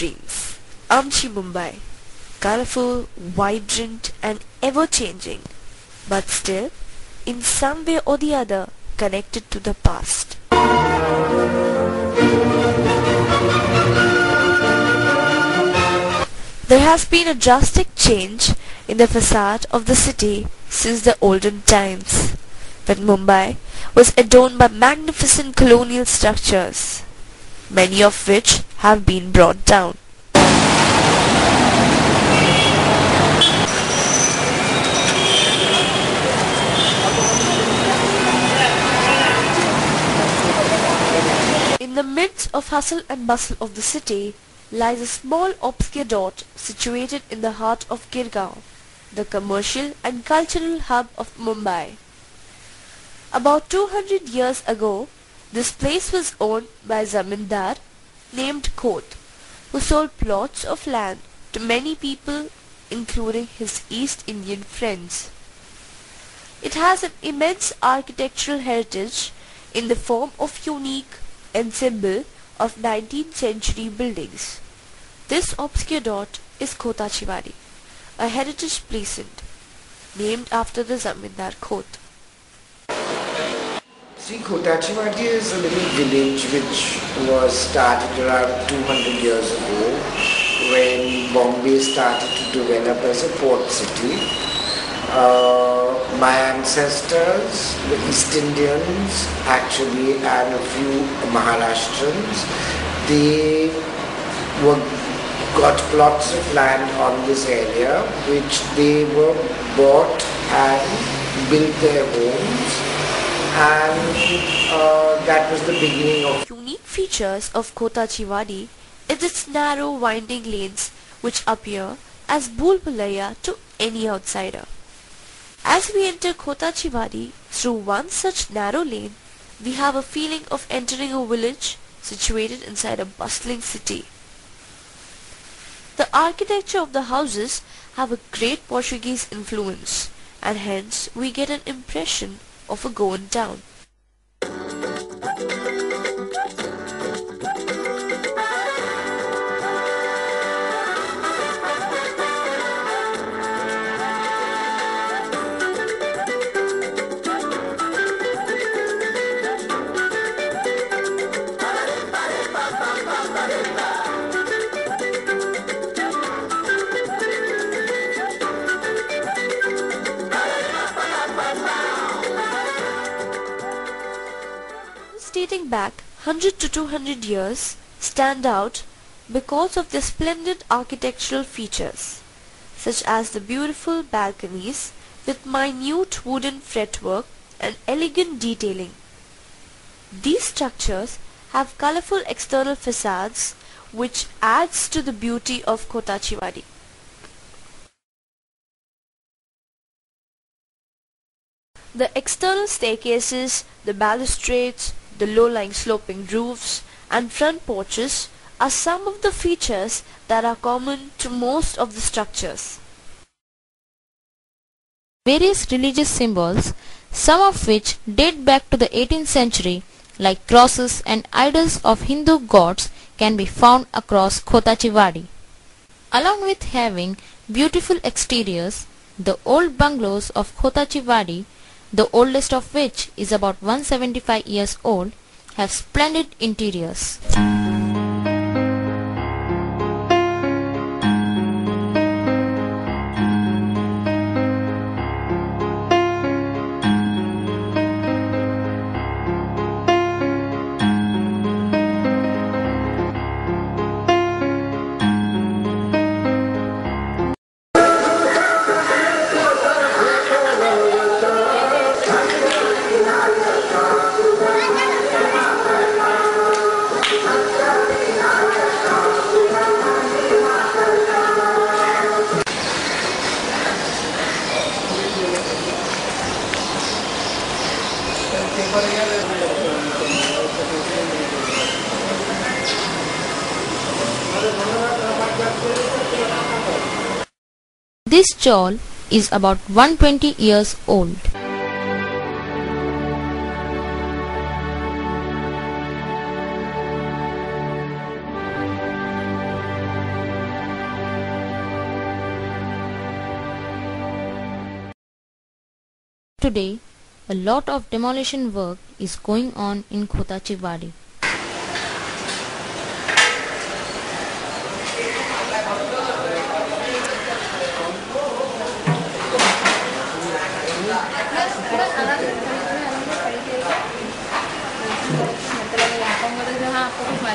dreams. Amchi Mumbai. Colorful, vibrant and ever-changing, but still, in some way or the other, connected to the past. There has been a drastic change in the facade of the city since the olden times, when Mumbai was adorned by magnificent colonial structures, many of which have been brought down. In the midst of hustle and bustle of the city lies a small obscure dot situated in the heart of Girgaon, the commercial and cultural hub of Mumbai. About 200 years ago, this place was owned by a zamindar named Khot, who sold plots of land to many people, including his East Indian friends. It has an immense architectural heritage in the form of unique ensemble of 19th century buildings. This obscure dot is Khotachi Wadi, a heritage precinct named after the zamindar Khot. See, Khotachi wadi is a little village which was started around 200 years ago when Bombay started to develop as a port city. My ancestors, the East Indians actually, and a few Maharashtrians, they got plots of land on this area which they were bought and built their homes, and that was the beginning of. Unique features of Khotachi Wadi is its narrow winding lanes which appear as bhul-bhulaiya to any outsider. As we enter Khotachi Wadi through one such narrow lane, we have a feeling of entering a village situated inside a bustling city. The architecture of the houses have a great Portuguese influence, and hence we get an impression of a Goan town. Dating back 100 to 200 years stand out because of their splendid architectural features, such as the beautiful balconies with minute wooden fretwork and elegant detailing. These structures have colorful external facades which adds to the beauty of Khotachi Wadi. The external staircases, the balustrades, the low-lying sloping roofs and front porches are some of the features that are common to most of the structures. Various religious symbols, some of which date back to the 18th century, like crosses and idols of Hindu gods, can be found across Khotachi Wadi. Along with having beautiful exteriors, the old bungalows of Khotachi Wadi, the oldest of which is about 175 years old, have splendid interiors. This chawl is about 120 years old. Today, a lot of demolition work is going on in Khotachi Wadi.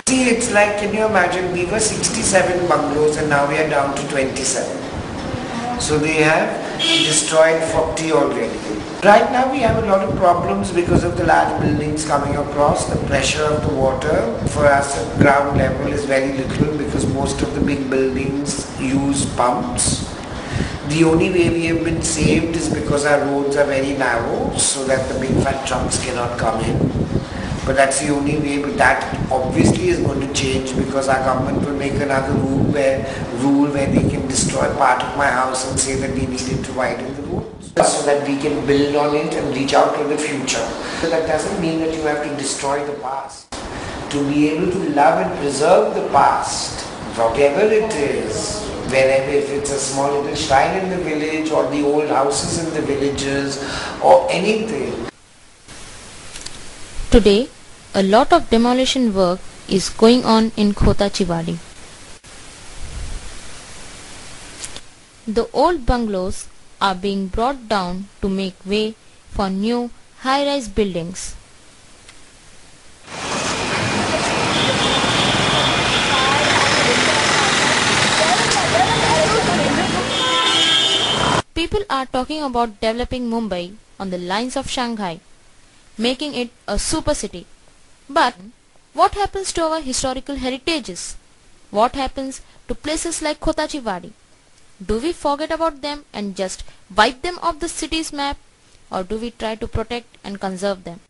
See, it's like, can you imagine, we were 67 bungalows and now we are down to 27. So they have destroyed 40 already. Right now we have a lot of problems because of the large buildings coming across. The pressure of the water for us at ground level is very little because most of the big buildings use pumps. The only way we have been saved is because our roads are very narrow so that the big fat trucks cannot come in. But that's the only way, but that obviously is going to change because our government will make another rule where they can destroy part of my house and say that we needed to widen the road so that we can build on it and reach out to the future. So that doesn't mean that you have to destroy the past. To be able to love and preserve the past, whatever it is, wherever, if it's a small little shrine in the village or the old houses in the villages or anything. Today, a lot of demolition work is going on in Khotachi Wadi. The old bungalows are being brought down to make way for new high-rise buildings. People are talking about developing Mumbai on the lines of Shanghai, making it a super city. But what happens to our historical heritages? What happens to places like Khotachi Wadi? Do we forget about them and just wipe them off the city's map, or do we try to protect and conserve them?